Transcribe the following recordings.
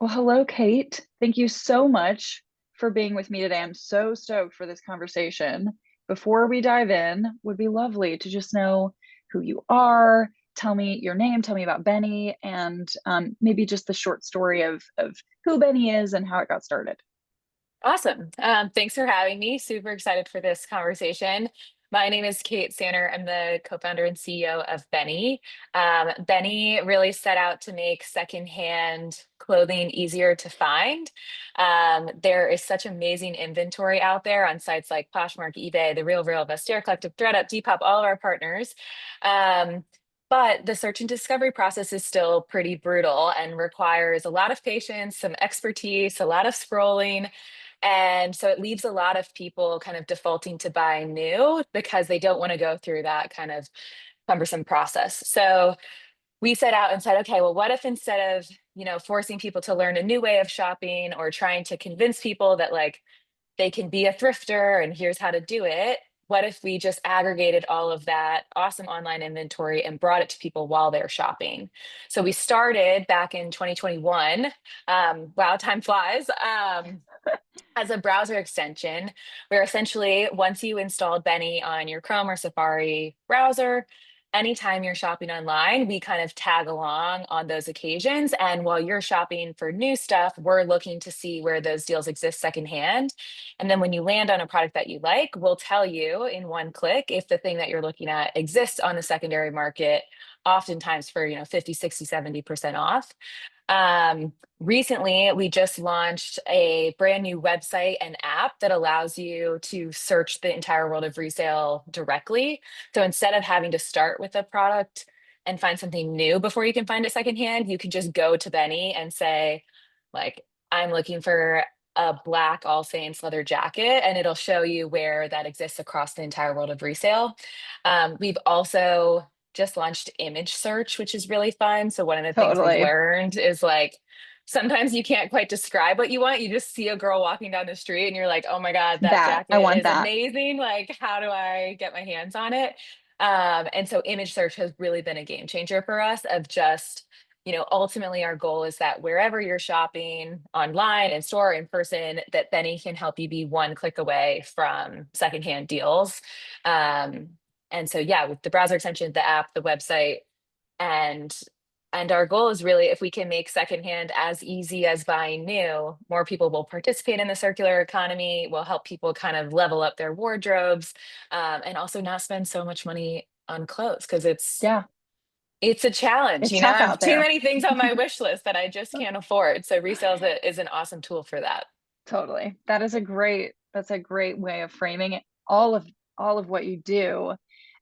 Well, hello, Kate. Thank you so much for being with me today. I'm so stoked for this conversation. Before we dive in, would be lovely to just know who you are. Tell me your name, tell me about Benny, and maybe just the short story of who Benny is and how it got started. Awesome. Thanks for having me. Super excited for this conversation. My name is Kate Sanner. I'm the co-founder and CEO of Beni. Beni really set out to make secondhand clothing easier to find. There is such amazing inventory out there on sites like Poshmark, eBay, The Real Real, Vestiaire Collective, ThredUp, Depop, all of our partners. Um, but the search and discovery process is still pretty brutal and requires a lot of patience, some expertise, a lot of scrolling. And so it leaves a lot of people kind of defaulting to buy new because they don't want to go through that kind of cumbersome process. So we set out and said, okay, well, what if instead of, forcing people to learn a new way of shopping or trying to convince people that like they can be a thrifter and here's how to do it. What if we just aggregated all of that awesome online inventory and brought it to people while they're shopping? So we started back in 2021. Wow, time flies. As a browser extension, where essentially once you installed Benny on your Chrome or Safari browser, anytime you're shopping online, we kind of tag along on those occasions. And while you're shopping for new stuff, we're looking to see where those deals exist secondhand. And then when you land on a product that you like, we'll tell you in one click if the thing that you're looking at exists on the secondary market, oftentimes for 50, 60, 70% off. Recently, we just launched a brand new website and app that allows you to search the entire world of resale directly. So instead of having to start with a product and find something new before you can find it secondhand, you can just go to Benny and say, like, I'm looking for a black All Saints leather jacket, and it'll show you where that exists across the entire world of resale. We've also just launched image search, which is really fun. So one of the things we've Totally. learned is like sometimes you can't quite describe what you want. You just see a girl walking down the street and you're like, oh my God, that That. I jacket want is that. amazing. Like, how do I get my hands on it? And so image search has really been a game changer for us of just, ultimately our goal is that wherever you're shopping online in store, in person, that Benny can help you be one click away from secondhand deals. Um, and so, yeah, with the browser extension, the app, the website, and our goal is really if we can make secondhand as easy as buying new, more people will participate in the circular economy, will help people kind of level up their wardrobes, and also not spend so much money on clothes because Yeah. it's a challenge. It's I tough have out too there. many things on my wish list that I just can't afford. So resale is an awesome tool for that. Totally. That's a great way of framing it. All of what you do.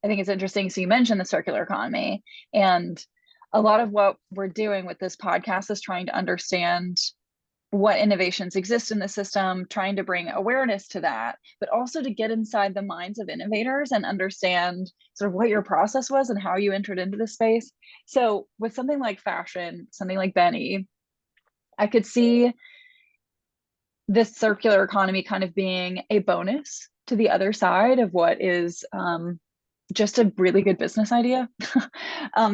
I think it's interesting. So you mentioned the circular economy, and a lot of what we're doing with this podcast is trying to understand what innovations exist in the system, trying to bring awareness to that, but also to get inside the minds of innovators and understand sort of what your process was and how you entered into the space. So with something like fashion, something like Benny, I could see this circular economy kind of being a bonus to the other side of what is just a really good business idea.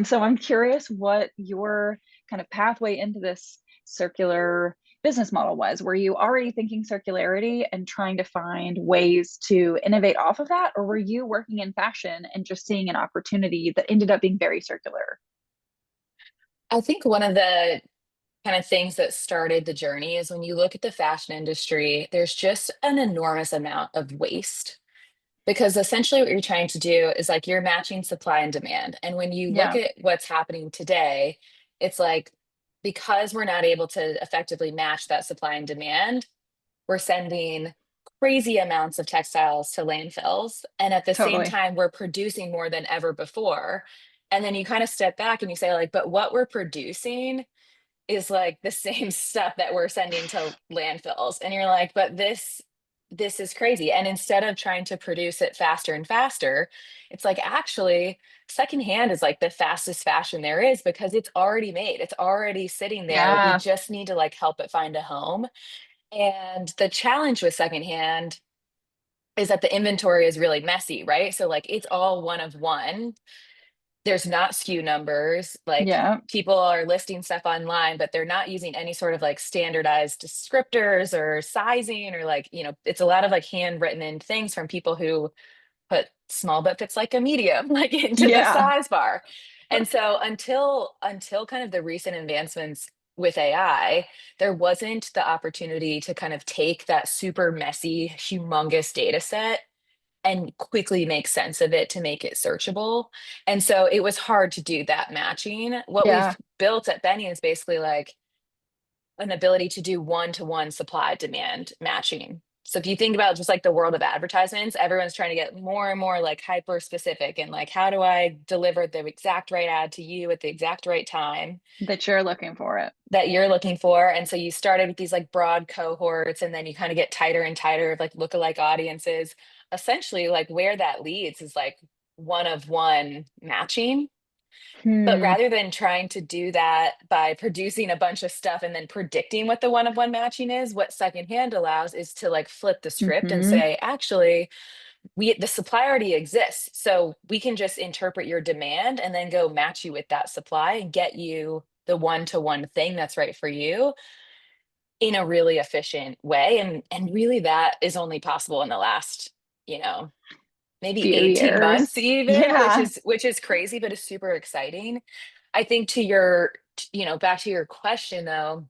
So I'm curious what your kind of pathway into this circular business model was. Were you already thinking circularity and trying to find ways to innovate off of that? Or were you working in fashion and just seeing an opportunity that ended up being very circular? I think one of the kind of things that started the journey is when you look at the fashion industry, there's just an enormous amount of waste. Because essentially what you're trying to do is like you're matching supply and demand. And when you look Yeah, at what's happening today, it's like because we're not able to effectively match that supply and demand, we're sending crazy amounts of textiles to landfills. And at the same totally. time, we're producing more than ever before. And then you kind of step back and you say, like, but what we're producing is like the same stuff that we're sending to landfills. And you're like, but this is crazy. And instead of trying to produce it faster and faster, it's like actually secondhand is like the fastest fashion there is because it's already made. It's already sitting there. We Yeah, just need to like help it find a home. And the challenge with secondhand is that the inventory is really messy, right? So like it's all one of one. there's not SKU numbers. Like Yeah. people are listing stuff online, but they're not using any sort of like standardized descriptors or sizing or like, it's a lot of like handwritten in things from people who put small but fits like a medium like into the Yeah. size bar. And so until kind of the recent advancements with AI, there wasn't the opportunity to kind of take that super messy, humongous data set and quickly make sense of it to make it searchable. And so it was hard to do that matching. What we've Yeah. built at Benny is basically like an ability to do one-to-one supply demand matching. So if you think about just like the world of advertisements, everyone's trying to get more and more like hyper specific and like, how do I deliver the exact right ad to you at the exact right time That you're looking for it. that you're looking for? And so you started with these like broad cohorts, and then you kind of get tighter and tighter of like lookalike audiences. Essentially, like where that leads is like one of one matching. But Hmm. rather than trying to do that by producing a bunch of stuff and then predicting what the one of one matching is, what secondhand allows is to like flip the script and Hmm. say, actually, the supply already exists. So we can just interpret your demand and then go match you with that supply and get you the one-to-one thing that's right for you in a really efficient way. And really that is only possible in the last, you know, maybe Few 18 years. months even, which Yeah. is crazy, but is super exciting. I think to your, back to your question though,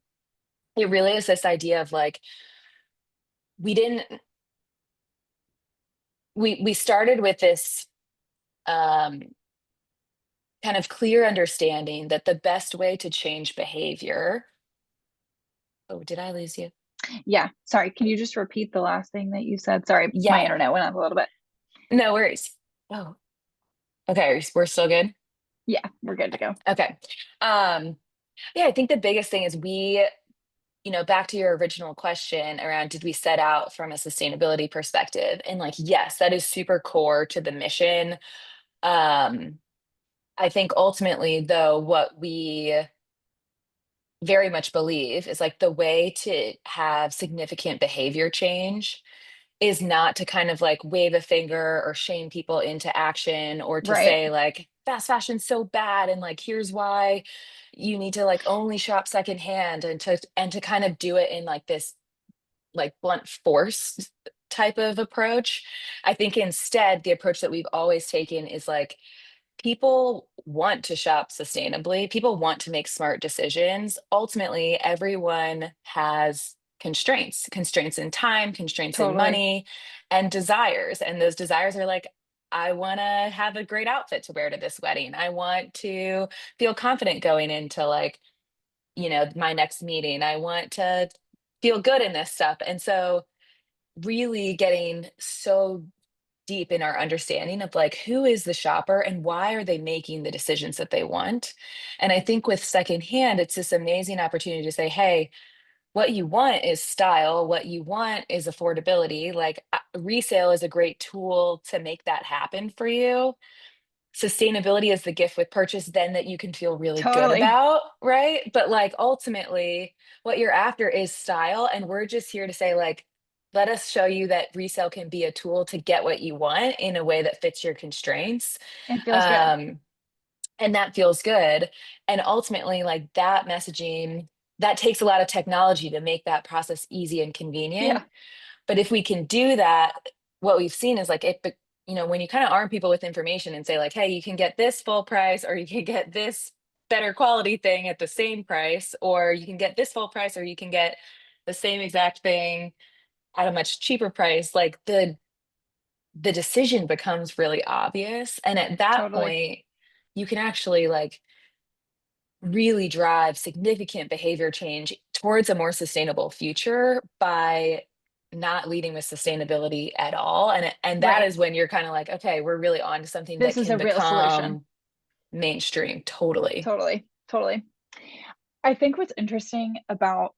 it really is this idea of like, we didn't, we started with this um, kind of clear understanding that the best way to change behavior. Oh, did I lose you? Yeah. Sorry. Can you just repeat the last thing that you said? Sorry, my Yeah, internet went up a little bit. no worries. Oh, okay. We're still good. Yeah, we're good to go. Okay. Um, yeah, I think the biggest thing is back to your original question around did we set out from a sustainability perspective? And like, yes, that is super core to the mission. Um, I think ultimately, though, what we very much believe is like the way to have significant behavior change is not to kind of like wave a finger or shame people into action or to Right. say like fast fashion's so bad and like here's why you need to like only shop secondhand and to kind of do it in like this like blunt force type of approach. I think instead the approach that we've always taken is like people want to shop sustainably. People want to make smart decisions. Ultimately, everyone has constraints in time, constraints in Totally. money, and desires. And those desires are like, I want to have a great outfit to wear to this wedding. I want to feel confident going into like, my next meeting. I want to feel good in this stuff. And so really getting so deep in our understanding of like who is the shopper and why are they making the decisions that they want. And I think with secondhand, it's this amazing opportunity to say, hey, what you want is style, what you want is affordability. Like resale is a great tool to make that happen for you. Sustainability is the gift with purchase then that you can feel really good Totally. about, right? But like ultimately what you're after is style, and we're just here to say like, let us show you that resale can be a tool to get what you want in a way that fits your constraints. It feels good. um and that feels good. And ultimately like that messaging, that takes a lot of technology to make that process easy and convenient. Yeah. But if we can do that, what we've seen is like when you kind of arm people with information and say like, hey, you can get this full price, or you can get this better quality thing at the same price, or you can get this full price, or you can get the same exact thing at a much cheaper price, like the decision becomes really obvious. And at that Totally. point, you can actually like really drive significant behavior change towards a more sustainable future by not leading with sustainability at all. And that Right. is when you're kind of like, okay, we're really on to something that This is can a real solution. become mainstream. Totally. Totally. Totally. I think what's interesting about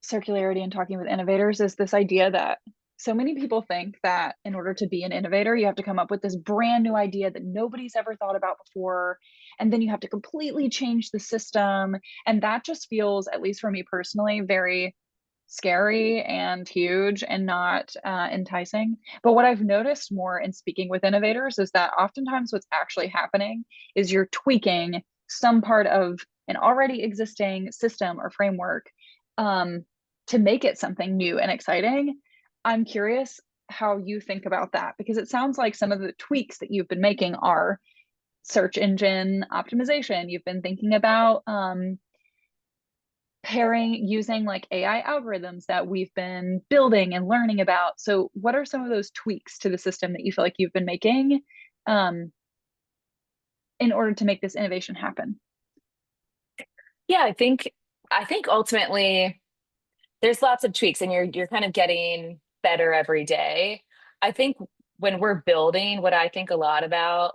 circularity and talking with innovators is this idea that so many people think that in order to be an innovator, you have to come up with this brand new idea that nobody's ever thought about before. And then you have to completely change the system. And that just feels, at least for me personally, very scary and huge and not enticing. But what I've noticed more in speaking with innovators is that oftentimes what's actually happening is you're tweaking some part of an already existing system or framework um, to make it something new and exciting. I'm curious how you think about that because it sounds like some of the tweaks that you've been making are search engine optimization. You've been thinking about pairing using like AI algorithms that we've been building and learning about. So, what are some of those tweaks to the system that you feel like you've been making um, in order to make this innovation happen? Yeah, I think ultimately there's lots of tweaks and you're kind of getting better every day. I think when we're building, what I think a lot about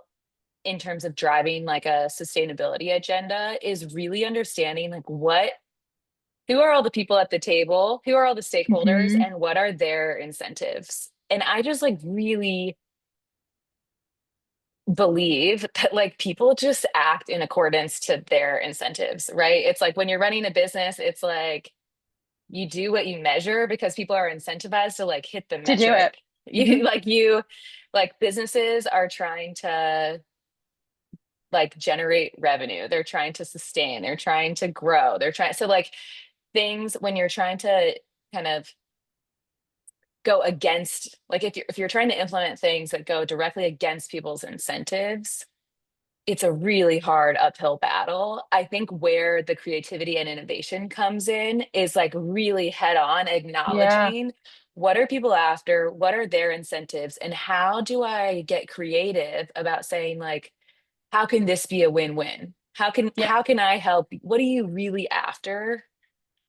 in terms of driving like a sustainability agenda is really understanding like what who are all the people at the table, who are all the stakeholders, Mm-hmm. and what are their incentives. And I just like really believe that like people just act in accordance to their incentives, right? It's like when you're running a business, it's like you do what you measure because people are incentivized to like hit the To do it. metric. Mm-hmm. You like businesses are trying to like generate revenue. They're trying to sustain, they're trying to grow. They're trying so like things when you're trying to kind of go against like if you're trying to implement things that go directly against people's incentives, it's a really hard uphill battle. I think where the creativity and innovation comes in is like really head on Yeah. acknowledging what are people after, what are their incentives, and how do I get creative about saying like, how can this be a win-win? How can Yeah. how can I help? What are you really after?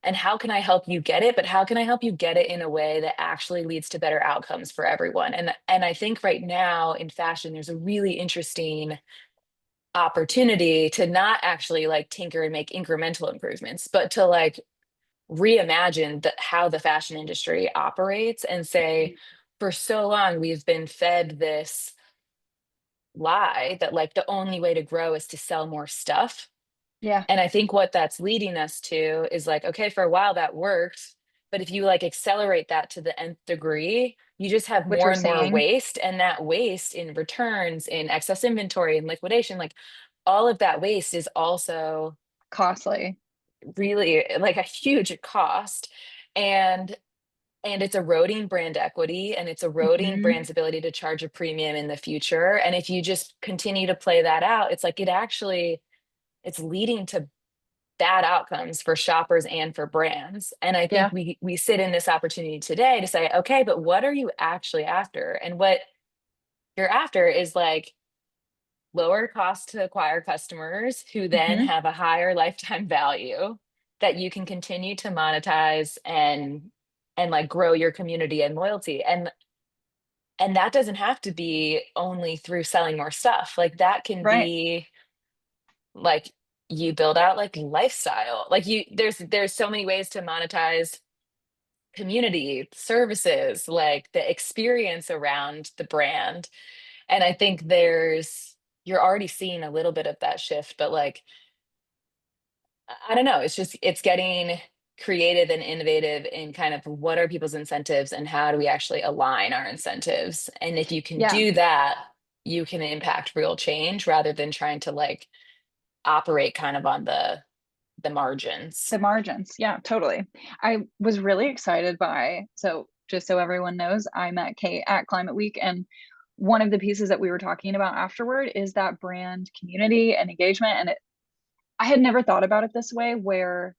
And how can I help you get it? But how can I help you get it in a way that actually leads to better outcomes for everyone? And I think right now in fashion, there's a really interesting opportunity to not actually like tinker and make incremental improvements, but to like reimagine how the fashion industry operates and say, for so long, we've been fed this lie that like the only way to grow is to sell more stuff. Yeah. And I think what that's leading us to is like, okay, for a while that worked, but if you like accelerate that to the nth degree, you just have Which more we're and more seeing waste. And that waste in returns, in excess inventory, and liquidation, like all of that waste is also costly. really like a huge cost. And it's eroding brand equity and it's eroding Mm-hmm. brands' ability to charge a premium in the future. And if you just continue to play that out, it's like it's leading to bad outcomes for shoppers and for brands. And I think Yeah. we sit in this opportunity today to say, okay, but what are you actually after? And what you're after is like lower cost to acquire customers who then Mm-hmm. have a higher lifetime value that you can continue to monetize and like grow your community and loyalty. And that doesn't have to be only through selling more stuff. Like that can Right. be like you build out like lifestyle. Like there's so many ways to monetize community services, like the experience around the brand. And I think you're already seeing a little bit of that shift, but like I don't know, it's getting creative and innovative in kind of what are people's incentives and how do we actually align our incentives. And if you can Yeah. do that, you can impact real change rather than trying to like operate kind of on the margins. The margins. Yeah, totally. I was really excited by, so just so everyone knows, I met Kate at Climate Week. And one of the pieces that we were talking about afterward is that brand community and engagement. And I had never thought about it this way, where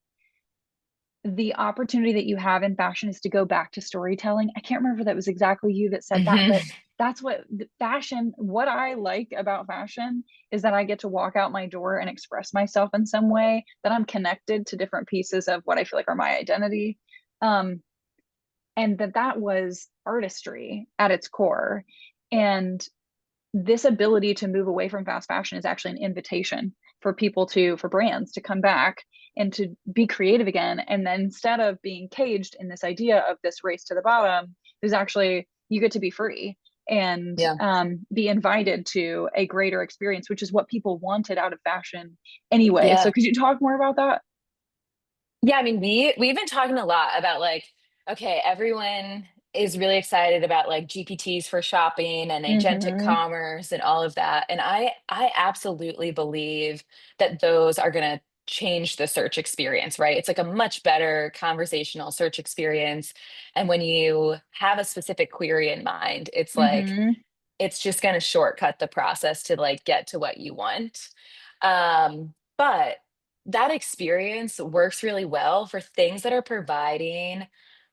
the opportunity that you have in fashion is to go back to storytelling. I can't remember if that was exactly you that said that, Mhm. but that's what fashion, what I like about fashion is that I get to walk out my door and express myself in some way, that I'm connected to different pieces of what I feel like are my identity. Um, and that was artistry at its core. And this ability to move away from fast fashion is actually an invitation for people for brands to come back and to be creative again. And then instead of being caged in this idea of this race to the bottom, there's actually, you get to be free and Yeah. be invited to a greater experience, which is what people wanted out of fashion anyway. So Yeah. could you talk more about that? Yeah, I mean, we've been talking a lot about like Okay, everyone is really excited about like GPTs for shopping and agentic Hmm. commerce and all of that. And I absolutely believe that those are going to change the search experience, right? It's like a much better conversational search experience. And when you have a specific query in mind, Hmm. it's just going to shortcut the process to like get to what you want. But that experience works really well for things that are providing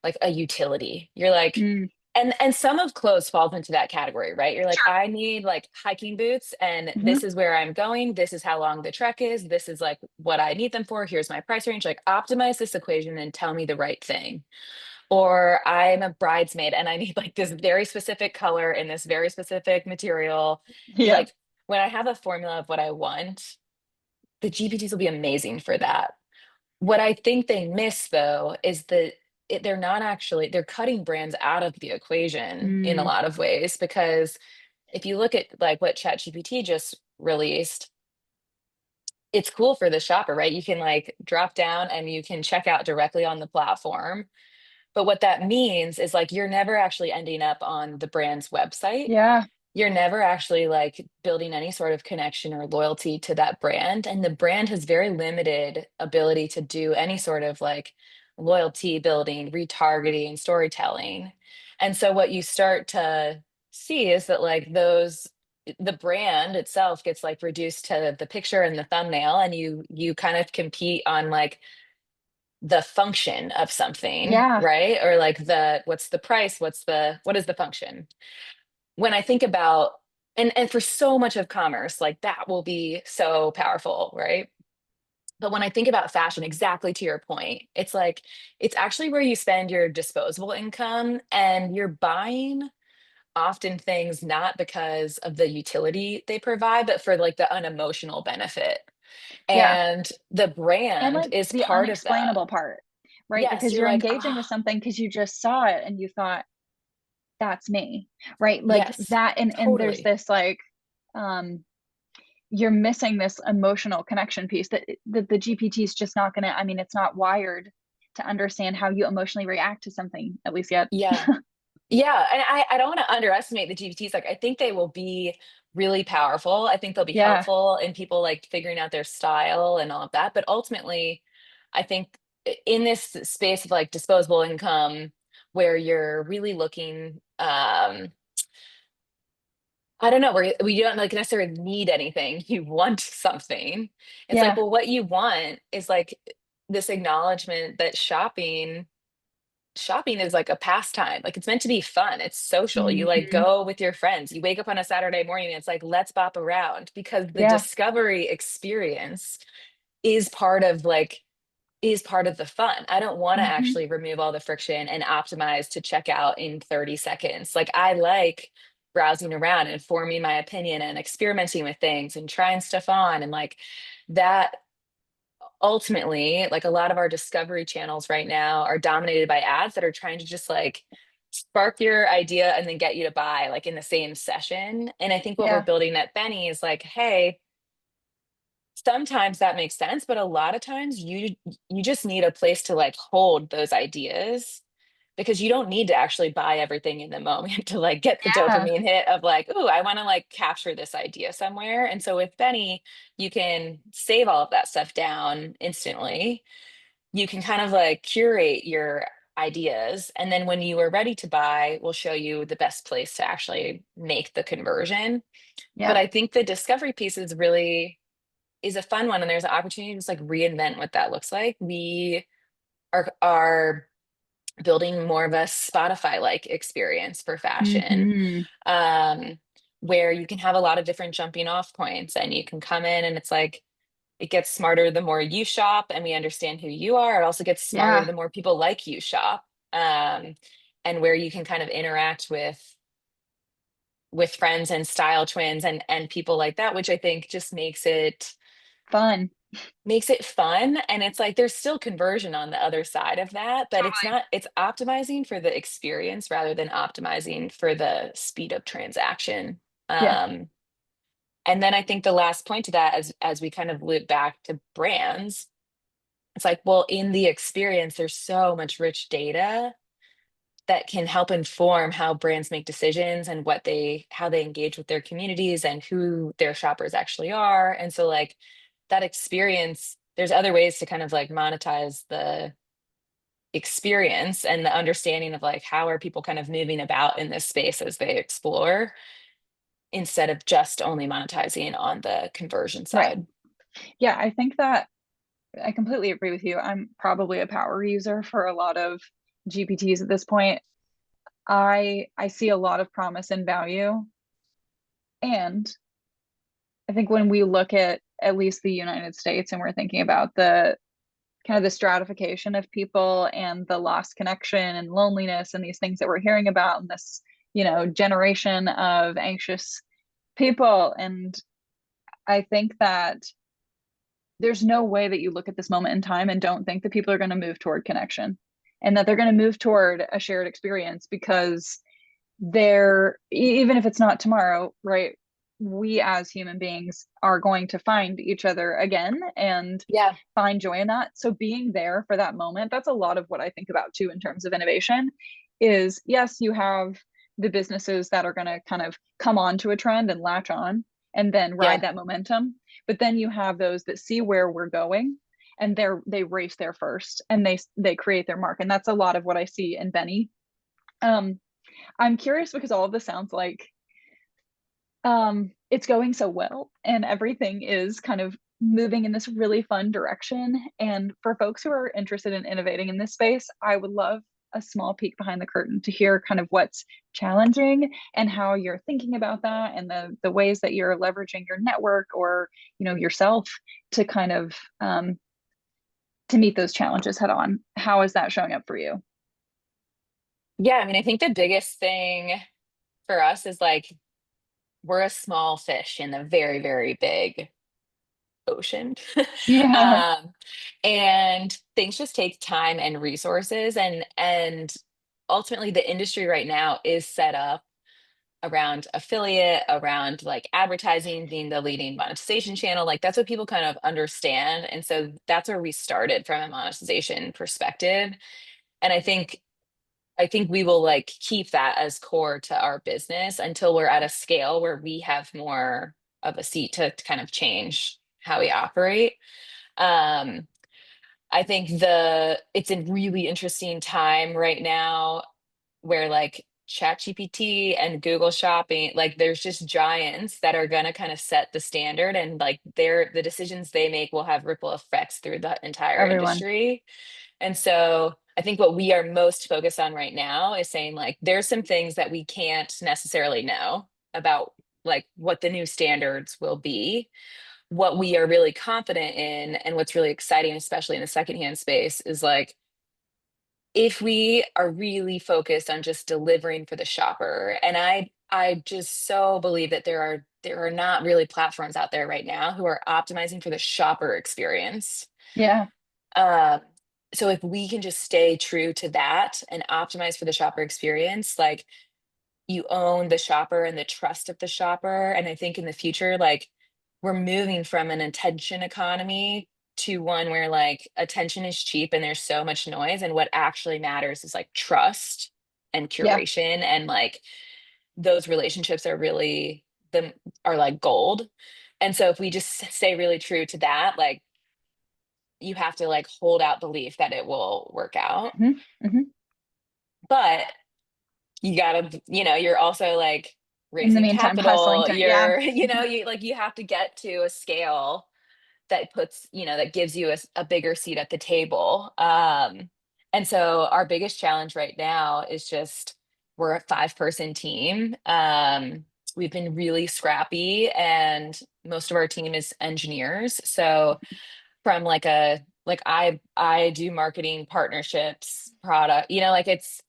like a utility. You're like, Mm. and some of clothes falls into that category, right? You're like, Sure. I need like hiking boots, and Hmm. this is where I'm going. This is how long the trek is. This is like what I need them for. Here's my price range. Like, optimize this equation and tell me the right thing. Or I'm a bridesmaid and I need like this very specific color in this very specific material. Yeah. Like when I have a formula of what I want, the GPTs will be amazing for that. What I think they miss though is that they're not actually they're cutting brands out of the equation in a Mm. lot of ways, because if you look at like what ChatGPT just released, it's cool for the shopper, right? You can like drop down and you can check out directly on the platform. But what that means is like you're never actually ending up on the brand's website. Yeah. You're never actually like building any sort of connection or loyalty to that brand. And the brand has very limited ability to do any sort of like loyalty building, retargeting, storytelling. And so what you start to see is that like the brand itself gets like reduced to the picture and the thumbnail, and you kind of compete on like the function of something, Yeah. right? Or like the what's the price, what is the function? When I think about and for so much of commerce, like that will be so powerful, right? But when I think about fashion, exactly to your point, it's like it's actually where you spend your disposable income, and you're buying often things not because of the utility they provide, but for like the unemotional benefit. Yeah. And the And brand like is the part of that. unexplainable part, right? Yes, Because you're you're like, engaging with ah, something because you just saw it and you thought, that's me, right? Like yes, that. And there's totally. this like, um, you're missing this emotional connection piece that the GPT is just not gonna, I mean, it's not wired to understand how you emotionally react to something, at least yet. Yeah. Yeah, and I don't want to underestimate the GPTs. Like, I think they will be really powerful. I think they'll be Yeah. helpful in people like figuring out their style and all of that. But ultimately, I think in this space of like disposable income, where you're really looking, I don't know, where we don't like necessarily need anything. You want something. It's like, Yeah. well, what you want is like this acknowledgement that shopping is like a pastime. Like it's meant to be fun. It's social. You like Hmm. go with your friends. You wake up on a Saturday morning and it's like, let's bop around, because the Yeah. discovery experience is part of like is part of the fun. I don't want to Hmm. actually remove all the friction and optimize to check out in 30 seconds. Like I like browsing around and forming my opinion and experimenting with things and trying stuff on, and like that ultimately, like a lot of our discovery channels right now are dominated by ads that are trying to just like spark your idea and then get you to buy like in the same session. And I think what we're Yeah. building at Benny is like, hey, sometimes that makes sense, but a lot of times you just need a place to like hold those ideas, because you don't need to actually buy everything in the moment to like get the Yeah. dopamine hit of like, oh, I want to like capture this idea somewhere. And so with Benny, you can save all of that stuff down instantly. You can kind of like curate your ideas. And then when you are ready to buy, we'll show you the best place to actually make the conversion. But Yeah. I think the discovery piece is a fun one. And there's an opportunity to just like reinvent what that looks like. We are building more of a Spotify like experience for fashion, Hmm. um, where you can have a lot of different jumping off points, and you can come in and it's like it gets smarter the more you shop and we understand who you are. It also gets smarter Yeah. the more people like you shop. Um, and where you can kind of interact with friends and style twins and people like that, which I think just Fun. makes it fun. And it's like there's still conversion on the other side of that, but it's Totally. not it's optimizing for the experience rather than optimizing for the speed of transaction. Yeah. um and then I think the last point to that, as we kind of loop back to brands, it's like, well, in the experience there's so much rich data that can help inform how brands make decisions and how they engage with their communities and who their shoppers actually are. And so like that experience, there's other ways to kind of like monetize the experience and the understanding of like how are people kind of moving about in this space as they explore instead of just only monetizing on the conversion Right. side. Yeah, I think that I completely agree with you. I'm probably a power user for a lot of GPTs at this point. I see a lot of promise and value. And I think when we look at least the United States and we're thinking about the kind of the stratification of people and the lost connection and loneliness and these things that we're hearing about and this, generation of anxious people. And I think that there's no way that you look at this moment in time and don't think that people are going to move toward connection and that they're going to move toward a shared experience because they're, even if it's not tomorrow, right? We as human beings are going to find each other again and Yeah. find joy in that. So being there for that moment, that's a lot of what I think about too in terms of innovation is yes, you have the businesses that are going to kind of come onto a trend and latch on and then ride Yeah. that momentum. But then you have those that see where we're going and they race there first and they create their mark. And that's a lot of what I see in Beni. Um, I'm curious because all of this sounds like it's going so well and everything is kind of moving in this really fun direction. And for folks who are interested in innovating in this space, I would love a small peek behind the curtain to hear kind of what's challenging and how you're thinking about that and the ways that you're leveraging your network or yourself to kind of to meet those challenges head on. How is that showing up for you? Yeah. I mean, I think the biggest thing for us is like we're a small fish in a very, very big ocean. Yeah, um, and things just take time and resources and ultimately the industry right now is set up around affiliate, around like advertising being the leading monetization channel. Like that's what people kind of understand. And so that's where we started from a monetization perspective. And I think we will like keep that as core to our business until we're at a scale where we have more of a seat to kind of change how we operate. Um, I think it's a really interesting time right now where like ChatGPT and Google Shopping, like there's just giants that are gonna kind of set the standard and like the decisions they make will have ripple effects through the entire everyone. industry. And so I think what we are most focused on right now is saying like there's some things that we can't necessarily know about like what the new standards will be. What we are really confident in and what's really exciting, especially in the secondhand space, is like if we are really focused on just delivering for the shopper, and I just so believe that there are not really platforms out there right now who are optimizing for the shopper experience. Yeah. Um, so if we can just stay true to that and optimize for the shopper experience, like you own the shopper and the trust of the shopper. And I think in the future, like we're moving from an attention economy to one where like attention is cheap and there's so much noise. And what actually matters is like trust and Yeah. curation. And like those relationships are really the are like gold. And so if we just stay really true to that, like you have to like hold out belief that it will work out. Hmm. Hmm. But you gotta, you're also like In the raising meantime, hustling capital. to, yeah. You have to get to a scale that that gives you a bigger seat at the table. And so our biggest challenge right now is just we're a 5-person team. We've been really scrappy and most of our team is engineers. So from like I do marketing partnerships product, like it's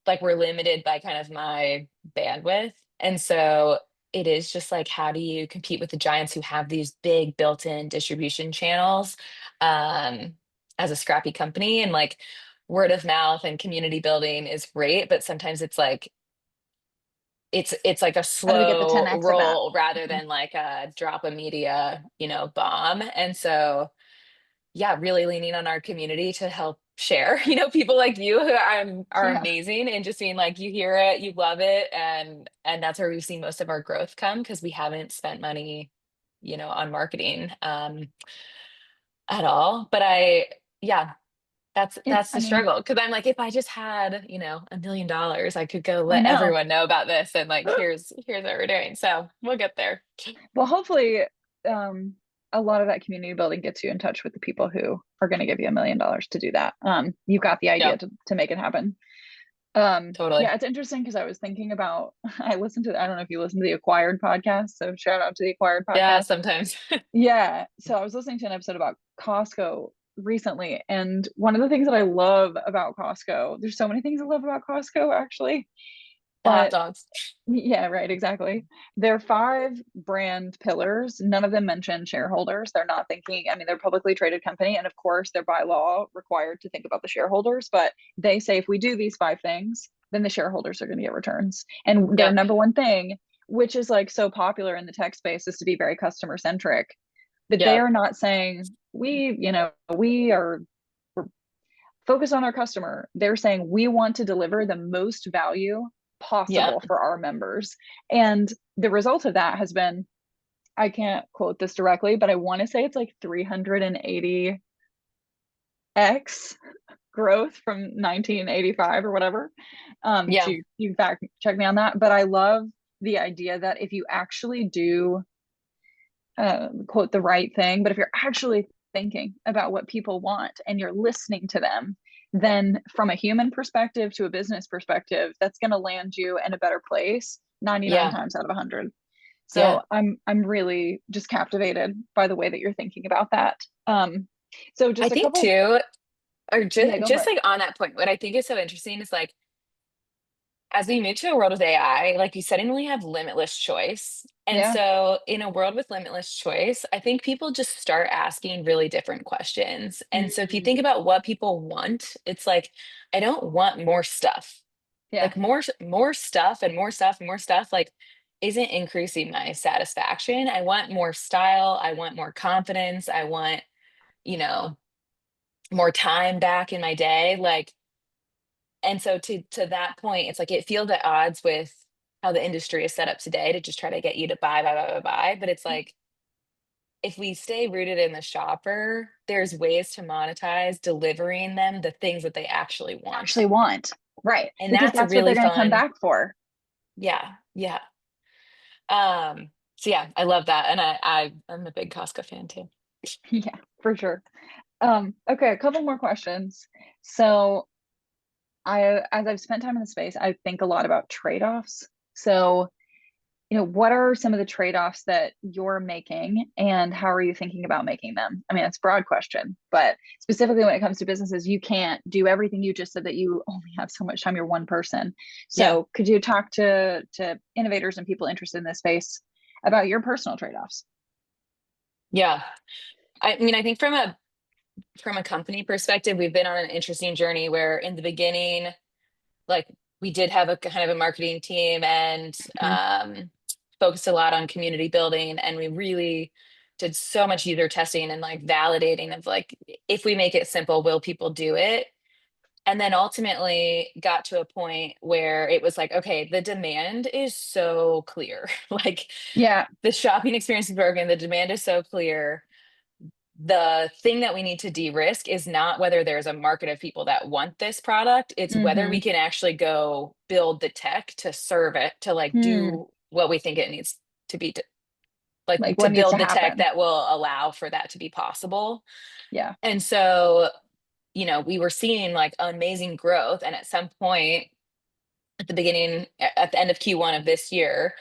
like we're limited by kind of my bandwidth. And so it is just like, how do you compete with the giants who have these big built-in distribution channels as a scrappy company? And like word of mouth and community building is great, but sometimes it's like it's like a How do we get the slow 10x of that? roll rather Mhm. than like a drop a media, bomb. And so yeah, really leaning on our community to help share, people like you who are Yeah. amazing, and just being like, you hear it, you love it. And that's where we've seen most of our growth come, because we haven't spent money, on marketing, at all. But yeah, that's I the mean, struggle. Because I'm like, if I just had, $1 million, I could go I let know. everyone know about this, and like, here's what we're doing. So we'll get there. Well, hopefully, um, a lot of that community building gets you in touch with the people who are going to give you $1 million to do that. You've got the idea Yeah, to make it happen. totally. Yeah, it's interesting because I was thinking about, I don't know if you listen to the Acquired podcast. So shout out to the Acquired Yeah, podcast. sometimes. Yeah. So I was listening to an episode about Costco recently. And one of the things that I love about Costco, there's so many things I love about Costco actually, The hot but dogs. yeah, right, exactly. There are five brand pillars. None of them mention shareholders. They're not thinking, I mean, they're a publicly traded company, and of course, they're by law required to think about the shareholders, but they say if we do these five things, then the shareholders are going to get returns. And their Yep. number one thing, which is like so popular in the tech space, is to be very customer centric. But they Yep. are not saying we are focus on our customer. They're saying we want to deliver the most value possible Yep. for our members. And the result of that has been, I can't quote this directly, but I want to say it's like 380x growth from 1985 or whatever. So Yeah. you fact check me on that. But I love the idea that if you actually do quote the right thing, but if you're actually thinking about what people want and you're listening to them, then from a human perspective to a business perspective, that's going to land you in a better place 99 Yeah. times out of 100. Yeah. So I'm really just captivated by the way that you're thinking about that. So I just a think couple, too, or yeah, just go for just it. like on that point, what I think is so interesting is like, as we move to a world with AI, like you suddenly have limitless choice. And Yeah. so in a world with limitless choice, I think people just start asking really different questions. And so if you Mm, think about what people want, it's like, I don't want more stuff. yeah. Like more stuff and more stuff and more stuff, like, isn't increasing my satisfaction. I want more style. I want more confidence. I want, you know, more time back in my day. Like, and so to that point, it's like it feels at odds with how the industry is set up today to just try to get you to buy. But it's like, if we stay rooted in the shopper, there's ways to monetize delivering them the things that they actually want. Actually want. Right. And Because that's that's what really they're going to come fun. back for. Yeah. Yeah. So yeah, I love that. And I'm a big Costco fan too. Yeah, for sure. Okay, a couple more questions. So as I've spent time in the space, I think a lot about trade-offs. So, what are some of the trade-offs that you're making and how are you thinking about making them? I mean, it's a broad question, but specifically when it comes to businesses, you can't do everything you just said that you only have so much time, you're one person. Yeah. So could you talk to innovators and people interested in this space about your personal trade-offs? Yeah. I mean, I think from a company perspective, we've been on an interesting journey where in the beginning, like, we did have a kind of a marketing team, and Mhm. focused a lot on community building, and we really did so much user testing and like validating of like, if we make it simple, will people do it? And then ultimately got to a point where it was like, okay, the demand is so clear. Like, Yeah. the shopping experience is broken, the demand is so clear. The thing that we need to de-risk is not whether there's a market of people that want this product, it's whether we Hmm. can actually go build the tech to serve it, to like Hmm. do what we think it needs to be, like Like to what needs to build the tech happen? that will allow for that to be possible. Yeah. And so, we were seeing like amazing growth. And at some point, at the beginning, at the end of Q1 of this year,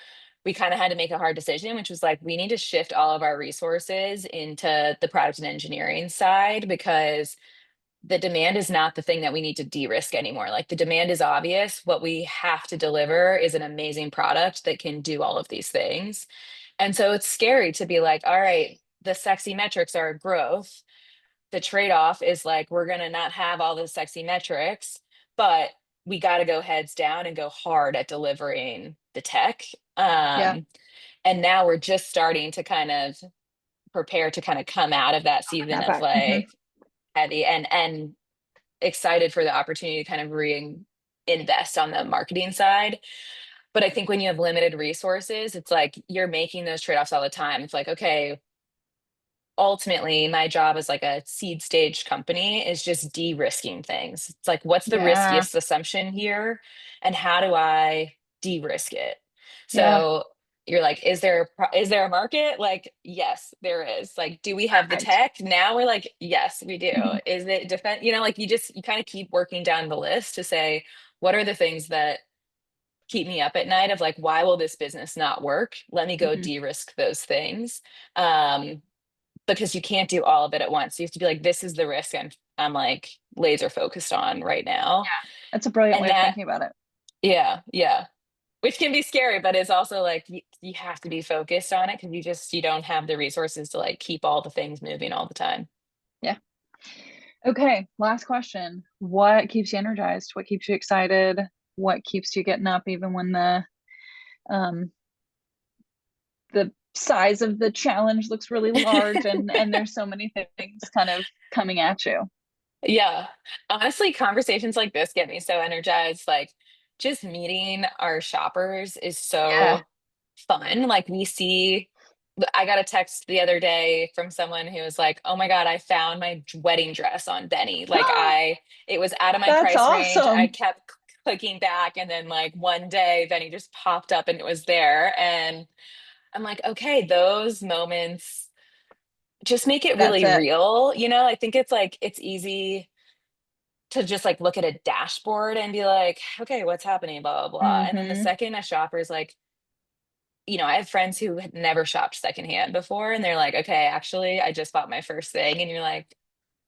we kind of had to make a hard decision, which was like, we need to shift all of our resources into the product and engineering side, because the demand is not the thing that we need to de-risk anymore. Like, the demand is obvious. What we have to deliver is an amazing product that can do all of these things. And so it's scary to be like, all right, the sexy metrics are growth. The trade-off is like, we're going to not have all the sexy metrics, but we got to go heads down and go hard at delivering the tech. Yeah. um, and now we're just starting to kind of prepare to kind of come out of that season Snap of back. like, heavy and excited for the opportunity to kind of reinvest on the marketing side. But I think when you have limited resources, it's like you're making those trade-offs all the time. It's like, okay, ultimately my job as like a seed stage company is just de-risking things. It's like, what's the Yeah. riskiest assumption here and how do I de-risk it? Yeah. So you're like, is there a market? Like, yes, there is. Like, do we have the Perfect. tech? Now we're like, yes, we do. Is it defense? Like you kind of keep working down the list to say, what are the things that keep me up at night of like, why will this business not work? Let me go Mhm. de-risk those things. Um, because you can't do all of it at once. You have to be like, this is the risk I'm like laser focused on right now. That's a brilliant And way of that, thinking about it. yeah, yeah. Which can be scary, but it's also like you have to be focused on it because you don't have the resources to like keep all the things moving all the time. Yeah. Okay, last question. What keeps you energized? What keeps you excited? What keeps you getting up even when um the size of the challenge looks really large and there's so many things kind of coming at you? Yeah. Honestly, conversations like this get me so energized. Like just meeting our shoppers is Yeah. so fun. Like I got a text the other day from someone who was like, "Oh my God, I found my wedding dress on Benny." It was out of my That's price range. I awesome. kept clicking back, and then like one day, Benny just popped up and it was there. And I'm like, okay, those moments just make it That's really it. real. I think it's like it's easy to just like look at a dashboard and be like, okay, what's happening, blah, blah, blah. And then the Mm-hmm. second a shopper is like, I have friends who had never shopped secondhand before, and they're like, okay, actually, I just bought my first thing. And you're like,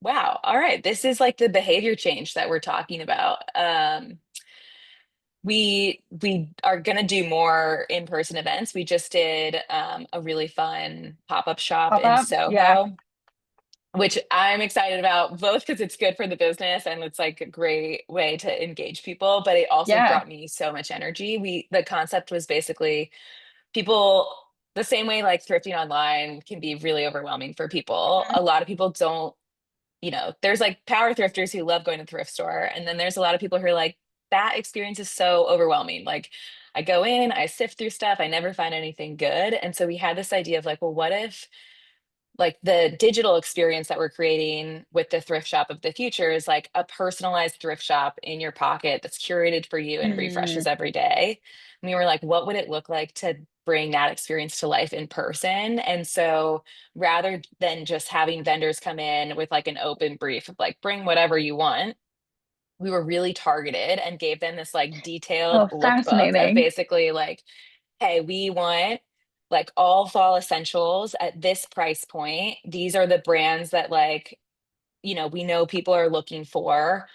wow, all right, this is like the behavior change that we're talking about. We are gonna do more in-person events. We just did a really fun pop-up shop Pop in up. Yeah. Soho, which I'm excited about, both because it's good for the business and it's like a great way to engage people, but it also Yeah. brought me so much energy. The concept was basically people the same way like thrifting online can be really overwhelming for people. Mhm. A lot of people don't, there's like power thrifters who love going to the thrift store. And then there's a lot of people who are like, that experience is so overwhelming. Like I go in, I sift through stuff, I never find anything good. And so we had this idea of like, well, what if like the digital experience that we're creating with the thrift shop of the future is like a personalized thrift shop in your pocket that's curated for you and refreshes Mm. every day. And we were like, what would it look like to bring that experience to life in person? And so rather than just having vendors come in with like an open brief of like, bring whatever you want, we were really targeted and gave them this like detailed Oh, lookbook of fascinating. basically like, hey, we want like all fall essentials at this price point. These are the brands that like, we know people are looking for.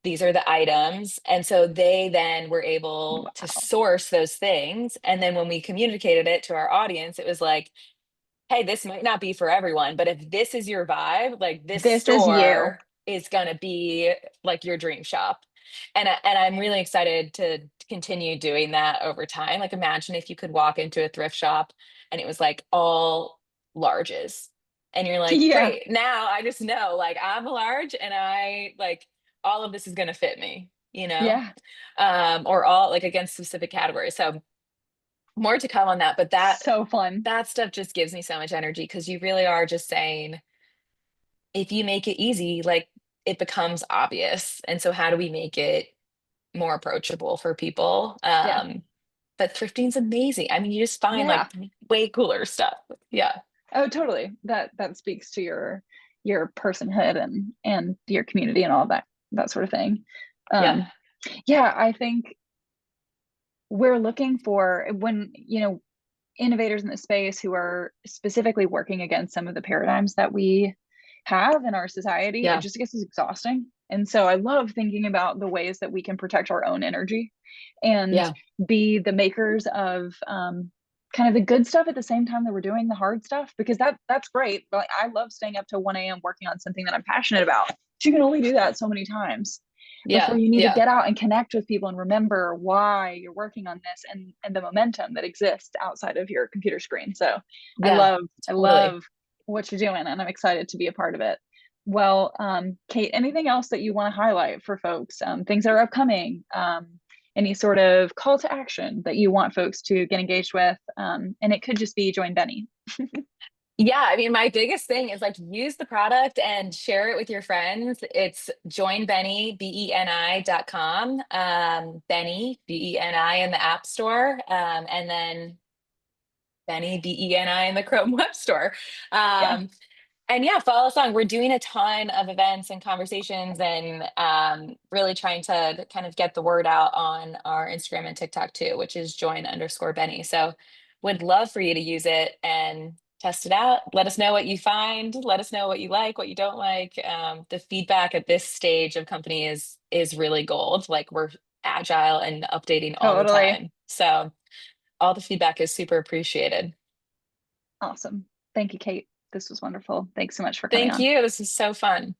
These are the items. And so they then were able to Wow. source those things. And then when we communicated it to our audience, it was like, hey, this might not be for everyone, but if this is your vibe, like this This is you. store is going to be like your dream shop. And I'm really excited to continue doing that over time. Like imagine if you could walk into a thrift shop and it was like all larges. And you're like, Yeah. great. Now I just know like I'm a large and I like all of this is going to fit me, Yeah. or all like against specific categories. So more to come on that, but So fun. that stuff just gives me so much energy because you really are just saying, if you make it easy, like it becomes obvious. And so, how do we make it more approachable for people? Yeah. But thrifting's amazing. I mean, you just find like Yeah. way cooler stuff. Yeah. Oh, totally. That speaks to your personhood and your community and all of that sort of thing. Yeah. Um, yeah, I think we're looking for when, innovators in the space who are specifically working against some of the paradigms that we have in our society, it Yeah. just gets exhausting. And so I love thinking about the ways that we can protect our own energy and Yeah. be the makers of kind of the good stuff at the same time that we're doing the hard stuff, because that's great. But I love staying up till 1 a.m. working on something that I'm passionate about. But you can only do that so many times before Yeah. you need to Yeah. get out and connect with people and remember why you're working on this and the momentum that exists outside of your computer screen. So I Yeah. love I Totally. love what you're doing and I'm excited to be a part of it. Well, Kate, anything else that you want to highlight for folks? Things that are upcoming, any sort of call to action that you want folks to get engaged with? And it could just be join Benny. Yeah, I mean, my biggest thing is like use the product and share it with your friends. It's joinbeni, BENI.com, Benny, BENI in the App Store, and then Benny, BENI in the Chrome Web Store. Yeah, Um, and yeah, follow us on. We're doing a ton of events and conversations and really trying to kind of get the word out on our Instagram and TikTok too, which is join_Benny. So would love for you to use it and test it out. Let us know what you find. Let us know what you like, what you don't like. The feedback at this stage of company is really gold. Like we're agile and updating all the totally. time. So all the feedback is super appreciated. Awesome. Thank you, Kate. This was wonderful. Thanks so much for coming Thank on. you. This is so fun.